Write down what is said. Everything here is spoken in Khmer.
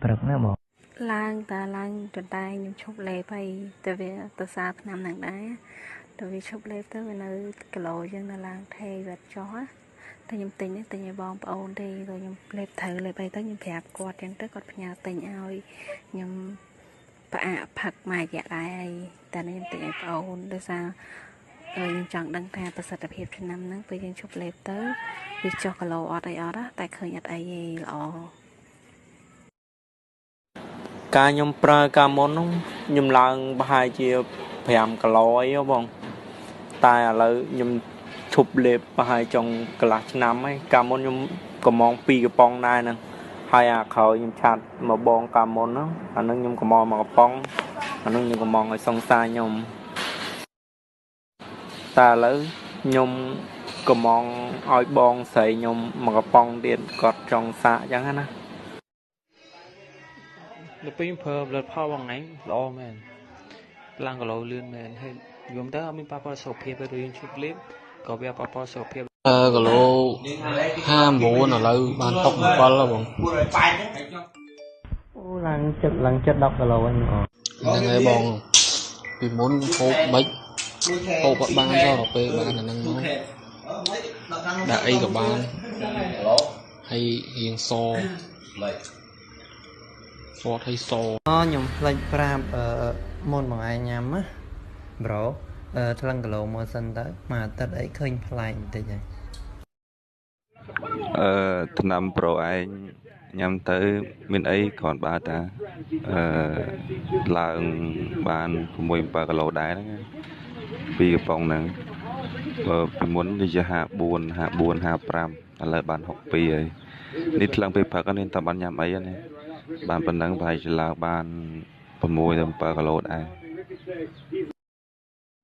ព្រឹកណាបងឡើងតាឡើងចន្តែខ្ញុំឈប់លេបហើយតែវាទៅសារឆ្នាំហ្នឹងដែរទៅវាឈប់លេបទៅវានៅគីឡូយើងនៅឡើងថេរវាចុះតែខ្ញុំទិញនេះទិញឲ្យបងប្អូនទេrồiខ្ញុំលេបត្រូវលេបអីទៅខ្ញុំប្រាប់គាត់ចឹងទៅគាត់ផ្ញើទិញឲ្យខ្ញុំផ្អាកផឹកមួយរយៈដែរហើយតែខ្ញុំទិញឲ្យប្អូនដោយសារខ្ញុំចង់ដឹងថាប្រសិទ្ធភាពឆ្នាំហ្នឹងពេលយើងឈប់លេបទៅវាចុះគីឡូអត់អីអត់តែឃើញអត់អីទេល្អការខ្ញុំប្រើកាលមុនហ្នឹងខ្ញុំឡើងប្រហែលជា5គីឡូអីបងតែឥឡូវខ្ញុំឈប់លេបប្រហែលចុងកន្លះឆ្នាំហើយកាលមុនខ្ញុំកំង2កំប៉ុងដែរហ្នឹងហើយអាក្រោយខ្ញុំឆាត់មកបងកាលមុនហ្នឹងអាហ្នឹងខ្ញុំកំងមកកំប៉ុងអាហ្នឹងខ្ញុំកំងឲ្យសង្សារខ្ញុំតែឥឡូវខ្ញុំកំងឲ្យបងស្រីខ្ញុំមកកំប៉ុងទៀតគាត់ចង់សាកអញ្ចឹងណាដល់ពេលប្រើផលិតផលបងឯងល្អមែនឡើងគីឡូលឿនមែនហើយយំទៅអត់មានប៉ះពាល់សុខភាពទេយើងឈប់លេបក៏វាប៉ះពាល់សុខភាពគីឡូ59ឥឡូវបានតុក7ហើយបងអូឡើងចិត្ត10គីឡូហ្នឹងហ្នឹងហើយបងពីមុនហូបមិនហូបអត់បានទៅដល់ពេលបានអាហ្នឹងមកដាក់អីក៏បានហើយរៀងសគាត់ឲ្យសខ្ញុំផ្លេចប្រាប់មុនបងឯងញ៉ាំណាប្រូថ្លឹងគីឡូមកសិនទៅមួយអាទិត្យអីឃើញប្លែកបន្តិចហើយថ្នាំប្រូឯងញ៉ាំទៅមានអីគ្រាន់បើតាឡើងបាន6 7គីឡូដែរហ្នឹងពីកំប៉ុងហ្នឹងពីមុនវាជា54 55ឥឡូវបាន62ហើយនេះថ្លឹងពេលព្រឹកនេះតើបានញ៉ាំអីហ្នឹងបានប៉ុណ្ណឹងប្រហែលជាឡើងបាន6 ទៅ 7គីឡូដែរ